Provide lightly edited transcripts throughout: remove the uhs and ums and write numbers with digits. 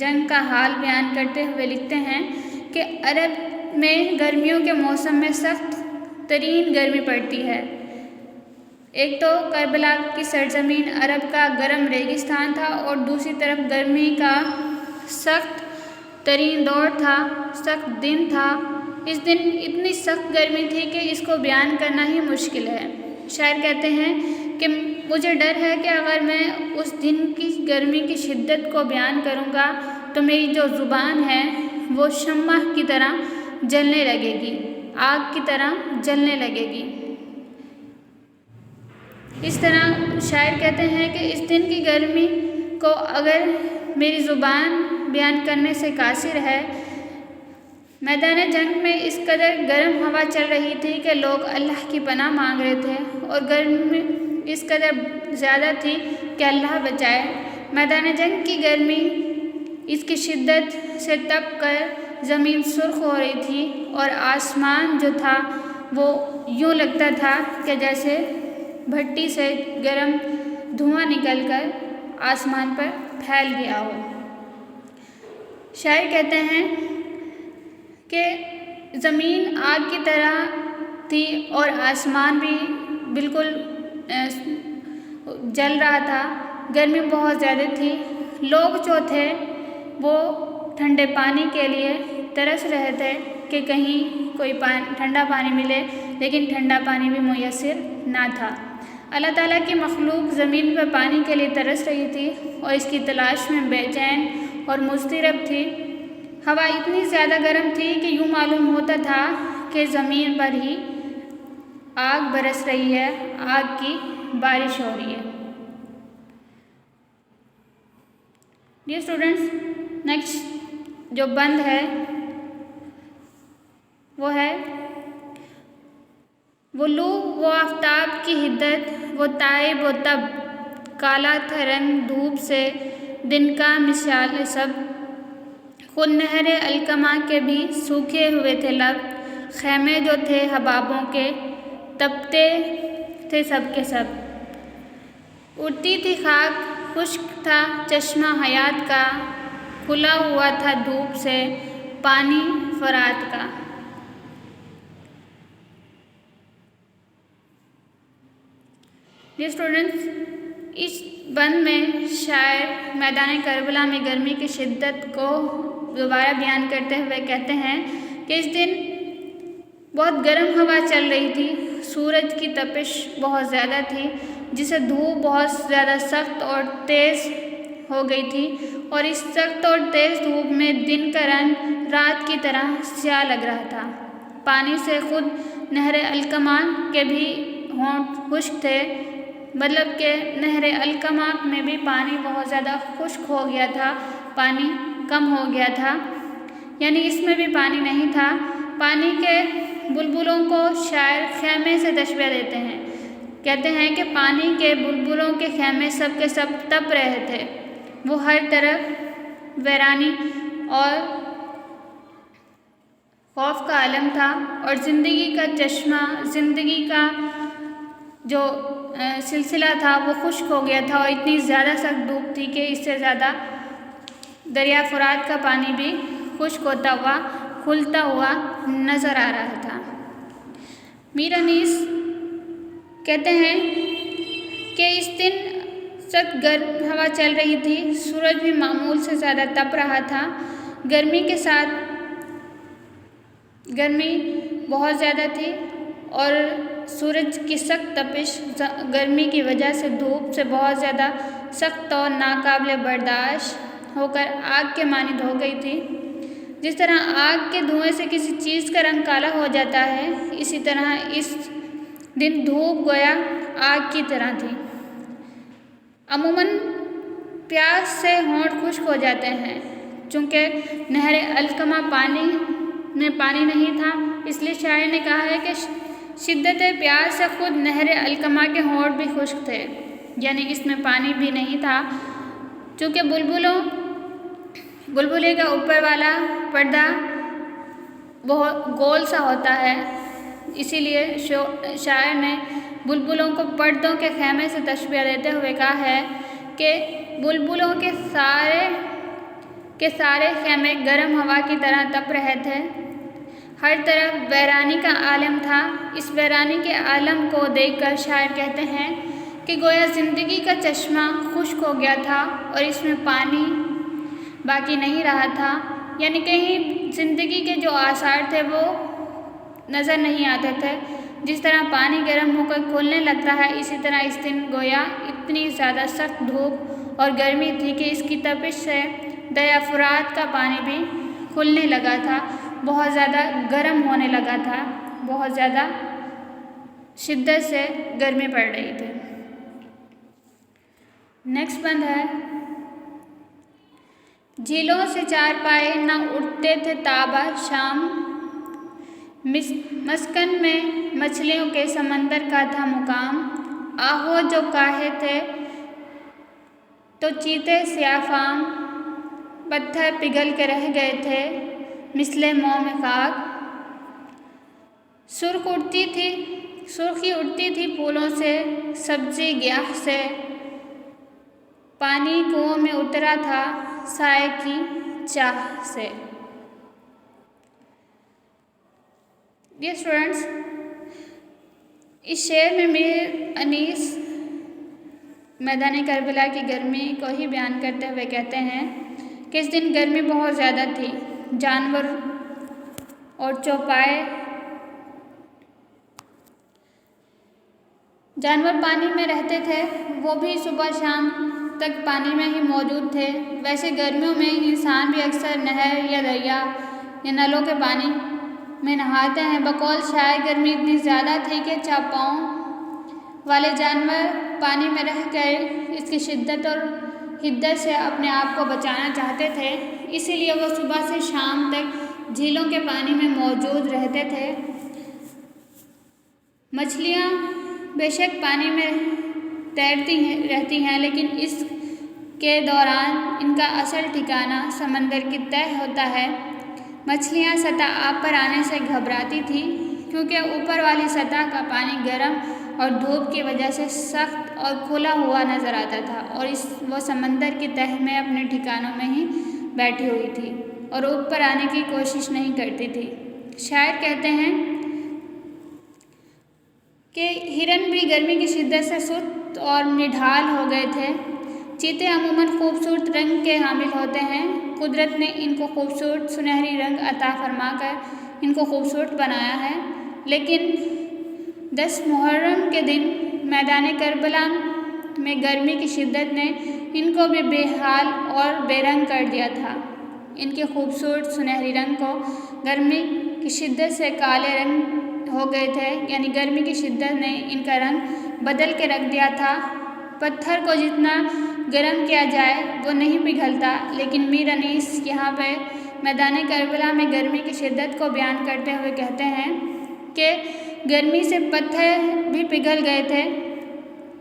جنگ کا حال بیان کرتے ہوئے لکھتے ہیں کہ عرب میں گرمیوں کے موسم میں سخت ترین گرمی پڑتی ہے۔ ایک تو کربلا کی سرزمین عرب کا گرم ریگستان تھا اور دوسری طرف گرمی کا سخت ترین دور تھا، سخت دن تھا۔ اس دن اتنی سخت گرمی تھی کہ اس کو بیان کرنا ہی مشکل ہے۔ شاعر کہتے ہیں کہ مجھے ڈر ہے کہ اگر میں اس دن کی گرمی کی شدت کو بیان کروں گا تو میری جو زبان ہے وہ شمع کی طرح جلنے لگے گی، آگ کی طرح جلنے لگے گی۔ اس طرح شاعر کہتے ہیں کہ اس دن کی گرمی کو اگر میری زبان بیان کرنے سے قاصر ہے۔ میدان جنگ میں اس قدر گرم ہوا چل رہی تھی کہ لوگ اللہ کی پناہ مانگ رہے تھے اور گرمی اس قدر زیادہ تھی کہ اللہ بچائے۔ میدان جنگ کی گرمی اس کی شدت سے تپ کر زمین سرخ ہو رہی تھی اور آسمان جو تھا وہ یوں لگتا تھا کہ جیسے بھٹی سے گرم دھواں نکل کر آسمان پر پھیل گیا ہو۔ شاعر کہتے ہیں کہ زمین آگ کی طرح تھی اور آسمان بھی بالکل جل رہا تھا، گرمی بہت زیادہ تھی۔ لوگ جو تھے وہ ٹھنڈے پانی کے لیے ترس رہے تھے کہ کہیں کوئی ٹھنڈا پانی ملے، لیکن ٹھنڈا پانی بھی میسر نہ تھا۔ اللہ تعالیٰ کی مخلوق زمین پر پانی کے لیے ترس رہی تھی اور اس کی تلاش میں بے چین اور مضطرب تھی۔ ہوا اتنی زیادہ گرم تھی کہ یوں معلوم ہوتا تھا کہ زمین پر ہی آگ برس رہی ہے، آگ کی بارش ہو رہی ہے۔ ڈیئر اسٹوڈنٹس، نیکسٹ جو بند ہے وہ ہے وہ لو وہ آفتاب کی حدت، وہ تائب و تب، کالا تھا رنگ دھوپ سے دن کا مثال سب، خود نہر الکما کے بھی سوکھے ہوئے تھے لب، خیمے جو تھے حبابوں کے تپتے تھے سب کے سب، اڑتی تھی خاک، خشک تھا چشمہ حیات کا، کھلا ہوا تھا دھوپ سے پانی فرات کا۔ ڈیئر اسٹوڈنٹس، اس بند میں شاعر میدان کربلا میں گرمی کی شدت کو دوبارہ بیان کرتے ہوئے کہتے ہیں کہ اس دن بہت گرم ہوا چل رہی تھی، سورج کی تپش بہت زیادہ تھی جس سے دھوپ بہت زیادہ سخت اور تیز ہو گئی تھی، اور اس سخت اور تیز دھوپ میں دن کا رنگ رات کی طرح سیاہ لگ رہا تھا۔ پانی سے خود نہر الکما کے بھی ہونٹ خشک تھے، مطلب کہ نہر الکما میں بھی پانی بہت زیادہ خشک ہو گیا تھا، پانی کم ہو گیا تھا، یعنی اس میں بھی پانی نہیں تھا۔ پانی کے بلبلوں کو شاعر خیمے سے تشبیہ دیتے ہیں، کہتے ہیں کہ پانی کے بلبلوں کے خیمے سب کے سب تپ رہے تھے، وہ ہر طرف ویرانی اور خوف کا عالم تھا، اور زندگی کا چشمہ، زندگی کا جو سلسلہ تھا وہ خشک ہو گیا تھا، اور اتنی زیادہ سخت دھوپ تھی کہ اس سے زیادہ دریا فرات کا پانی بھی خشک ہوتا ہوا، کھلتا ہوا نظر آ رہا تھا۔ میر انیس کہتے ہیں کہ اس دن سخت گرم ہوا چل رہی تھی، سورج بھی معمول سے زیادہ تپ رہا تھا، گرمی کے ساتھ گرمی بہت زیادہ تھی، اور سورج کی سخت تپش گرمی کی وجہ سے دھوپ سے بہت زیادہ سخت اور ناقابل برداشت ہو کر آگ کے مانند ہو گئی تھی۔ جس طرح آگ کے دھوئیں سے کسی چیز کا رنگ کالا ہو جاتا ہے، اسی طرح اس دن دھوپ گویا آگ کی طرح تھی۔ عموماً پیاس سے ہونٹ خشک ہو جاتے ہیں، چونکہ نہر الکما میں پانی نہیں تھا، اس لیے شاعر نے کہا ہے کہ شدت پیاس سے خود نہر الکما کے ہونٹ بھی خشک تھے، یعنی اس میں پانی بھی نہیں تھا۔ چونکہ بلبلے کا اوپر والا پردہ بہت گول سا ہوتا ہے، اسی لیے شاعر نے بلبلوں کو پردوں کے خیمے سے تشبیہ دیتے ہوئے کہا ہے کہ بلبلوں کے سارے کہ سارے خیمے گرم ہوا کی طرح تپ رہے تھے۔ ہر طرف ویرانی کا عالم تھا۔ اس ویرانی کے عالم کو دیکھ کر شاعر کہتے ہیں کہ گویا زندگی کا چشمہ خشک ہو گیا تھا اور اس میں پانی باقی نہیں رہا تھا، یعنی کہیں زندگی کے جو آثار تھے وہ نظر نہیں آتے تھے۔ جس طرح پانی گرم ہو کر کھولنے لگتا ہے، اسی طرح اس دن گویا اتنی زیادہ سخت دھوپ اور گرمی تھی کہ اس کی تپش سے دریا فرات کا پانی بھی کھلنے لگا تھا، بہت زیادہ گرم ہونے لگا تھا، بہت زیادہ شدت سے گرمی پڑ رہی تھی۔ نیکسٹ بند ہے، جھیلوں سے چار پائے نہ اٹھتے تھے تابہ شام، مسکن میں مچھلیوں کے سمندر کا تھا مقام، آہو جو کاہے تھے تو چیتے سیاہ فام، پتھر پگھل کے رہ گئے تھے مثل موم خاک، سرخی اڑتی تھی پھولوں سے، سبزی گیاہ سے، پانی کنووں میں اترا تھا سائے کی چاہ سے۔ ڈیئر اسٹوڈنٹس، اس شعر میں میر انیس میدان کربلا کی گرمی کو ہی بیان کرتے ہوئے کہتے ہیں کہ اس دن گرمی بہت زیادہ تھی، جانور اور چوپائے جانور پانی میں رہتے تھے، وہ بھی صبح شام تک پانی میں ہی موجود تھے۔ ویسے گرمیوں میں انسان بھی اکثر نہر یا دریا یا نلوں کے پانی میں نہاتے ہیں۔ بقول شاعر گرمی اتنی زیادہ تھی کہ چاپاؤں والے جانور پانی میں رہ کر اس کی شدت اور حدت سے اپنے آپ کو بچانا چاہتے تھے، اسی لیے وہ صبح سے شام تک جھیلوں کے پانی میں موجود رہتے تھے۔ مچھلیاں بے شک پانی میں تیرتی رہتی ہیں، لیکن اس کے دوران ان کا اصل ٹھکانہ سمندر کی تہہ ہوتا ہے۔ مچھلیاں سطح آب پر آنے سے گھبراتی تھیں کیونکہ اوپر والی سطح کا پانی گرم اور دھوپ کی وجہ سے سخت اور کھلا ہوا نظر آتا تھا، اور وہ سمندر کی تہہ میں اپنے ٹھکانوں میں ہی بیٹھی ہوئی تھی اور اوپر آنے کی کوشش نہیں کرتی تھی۔ شاعر کہتے ہیں کہ ہرن بھی گرمی کی شدت سے سست اور نڈھال ہو گئے تھے۔ چیتے عموماً خوبصورت رنگ کے حامل ہوتے ہیں، قدرت نے ان کو خوبصورت سنہری رنگ عطا فرما کر ان کو خوبصورت بنایا ہے، لیکن 10 محرم کے دن میدان کربلا میں گرمی کی شدت نے ان کو بھی بے حال اور بے رنگ کر دیا تھا۔ ان کے خوبصورت سنہری رنگ کو گرمی کی شدت سے کالے رنگ ہو گئے تھے، یعنی گرمی کی شدت نے ان کا رنگ بدل کے رکھ دیا تھا۔ پتھر کو جتنا گرم کیا جائے وہ نہیں پگھلتا، لیکن میر انیس یہاں پہ میدان کربلا میں گرمی کی شدت کو بیان کرتے ہوئے کہتے ہیں کہ گرمی سے پتھر بھی پگھل گئے تھے۔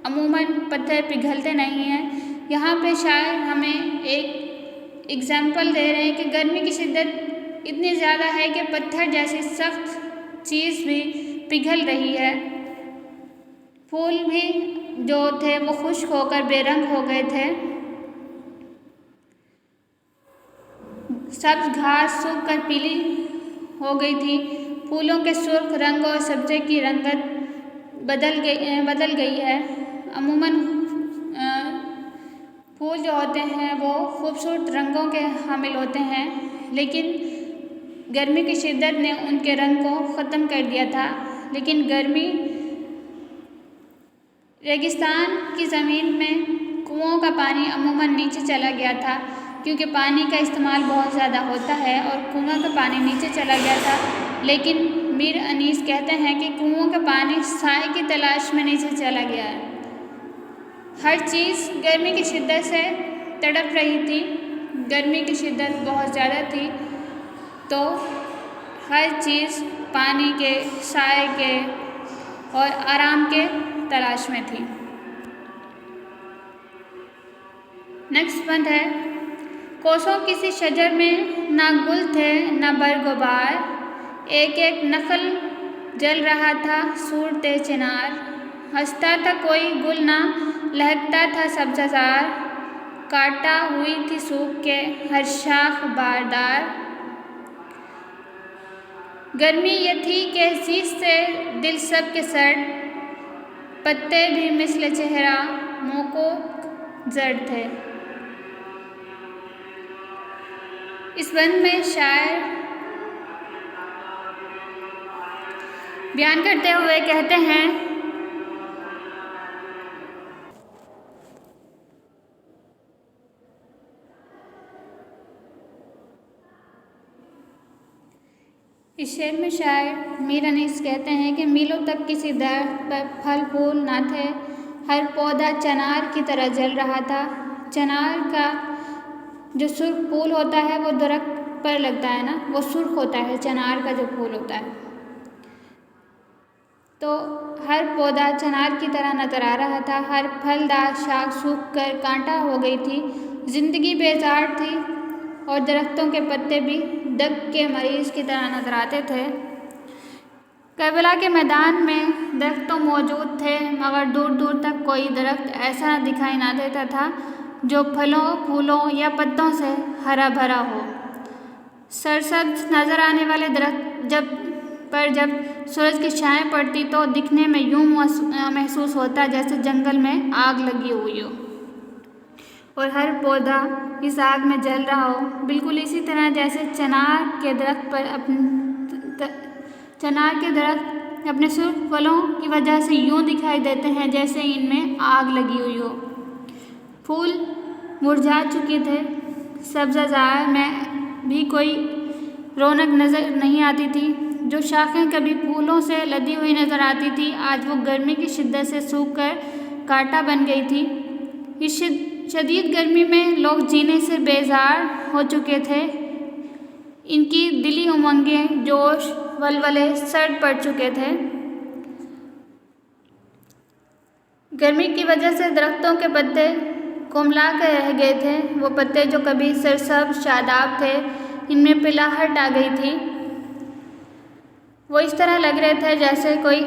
عموماً پتھر پگھلتے نہیں ہیں، یہاں پہ شاعر ہمیں ایک ایگزامپل دے رہے ہیں کہ گرمی کی شدت اتنی زیادہ ہے کہ پتھر جیسی سخت چیز بھی پگھل رہی ہے۔ پھول بھی جو تھے وہ خشک ہو کر بے رنگ ہو گئے تھے، سبز گھاس سوکھ کر پیلی ہو گئی تھی، پھولوں کے سرخ رنگ اور سبزے کی رنگت بدل گئی ہے۔ عموماً پھول جو ہوتے ہیں وہ خوبصورت رنگوں کے حامل ہوتے ہیں، لیکن گرمی کی شدت نے ان کے رنگ کو ختم کر دیا تھا۔ لیکن گرمی ریگستان کی زمین میں کنوؤں کا پانی عموماً نیچے چلا گیا تھا، کیونکہ پانی کا استعمال بہت زیادہ ہوتا ہے اور کنووں کا پانی نیچے چلا گیا تھا۔ لیکن میر انیس کہتے ہیں کہ کنووں کا پانی سائے کی تلاش میں نیچے چلا گیا ہے۔ ہر چیز گرمی کی شدت سے تڑپ رہی تھی، گرمی کی شدت بہت زیادہ تھی، تو ہر چیز پانی کے، سائے کے اور آرام کے تلاش میں تھی۔ نیکسٹ بند ہے، کوسوں کسی شجر میں نہ گل تھے نہ برگ و بار، ایک ایک نخل جل رہا تھا صورتِ چنار، ہنستا تھا کوئی گل نہ لہکتا تھا سبزہ زار، کاٹا ہوئی تھی سوکھ کے ہر شاخ باردار، گرمی یہ تھی کہ حسیس سے دل سب کے سرد، پتے بھی مثل چہرہ موقوف زرد تھے۔ اس بند میں شاعر بیان کرتے ہوئے کہتے ہیں، اس شعر میں شاعر میر انیس کہتے ہیں کہ میلوں تک کسی درخت پر پھل پھول نہ تھے، ہر پودا چنار کی طرح جل رہا تھا۔ چنار کا جو سرخ پھول ہوتا ہے وہ درخت پر لگتا ہے نا، وہ سرخ ہوتا ہے چنار کا جو پھول ہوتا ہے، تو ہر پودا چنار کی طرح نظر آ رہا تھا، ہر پھلدار شاخ سوکھ کر کانٹا ہو گئی تھی، زندگی بیزار تھی اور درختوں کے پتے بھی دگ کے مریض کی طرح نظر آتے تھے۔ کربلا کے میدان میں درخت تو موجود تھے مگر دور دور تک کوئی درخت ایسا دکھائی نہ دیتا تھا جو پھلوں، پھولوں یا پتوں سے ہرا بھرا ہو۔ سرسبز نظر آنے والے درخت جب سورج کی چھائیں پڑتی تو دکھنے میں یوں محسوس ہوتا جیسے جنگل میں آگ لگی ہوئی ہو اور ہر پودا اس آگ میں جل رہا ہو، بالکل اسی طرح جیسے چنار کے درخت اپنے سرخ پھلوں کی وجہ سے یوں دکھائی دیتے ہیں جیسے ان میں آگ لگی ہوئی ہو۔ پھول مرجھا چکے تھے، سبزہ میں بھی کوئی رونق نظر نہیں آتی تھی، جو شاخیں کبھی پھولوں سے لدی ہوئی نظر آتی تھی آج وہ گرمی کی شدت سے سوکھ کر کانٹا بن گئی تھی۔ اس شدید گرمی میں لوگ جینے سے بیزار ہو چکے تھے، ان کی دلی امنگیں، جوش، ولولے سرد پڑ چکے تھے۔ گرمی کی وجہ سے درختوں کے پتے کملا کر رہ گئے تھے، وہ پتے جو کبھی سرسبز شاداب تھے ان میں پلاہٹ آ گئی تھی، وہ اس طرح لگ رہے تھے جیسے کوئی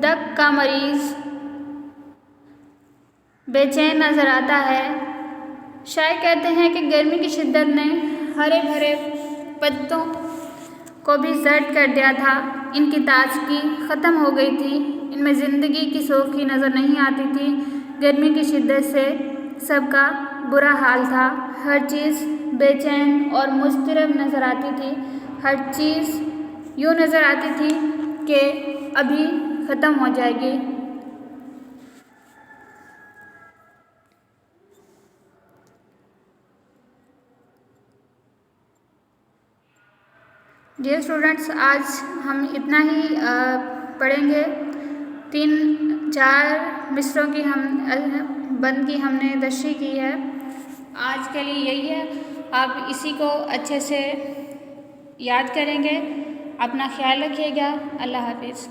دگ کا مریض بے چین نظر آتا ہے۔ شاعر کہتے ہیں کہ گرمی کی شدت نے ہرے بھرے پتوں کو بھی زرد کر دیا تھا، ان کی تازگی ختم ہو گئی تھی، ان میں زندگی کی سوکھی نظر نہیں آتی تھی۔ گرمی کی شدت سے سب کا برا حال تھا، ہر چیز بے چین اور مضطرب نظر آتی تھی، ہر چیز یوں نظر آتی تھی کہ ابھی ختم ہو جائے گی۔ ڈیئر اسٹوڈنٹس، آج ہم اتنا ہی پڑھیں گے، 3-4 مصروں کی بند کی ہم نے تشریح کی ہے، آج کے لیے یہی ہے۔ آپ اسی کو اچھے سے یاد کریں گے، اپنا خیال رکھیے گا، اللہ حافظ۔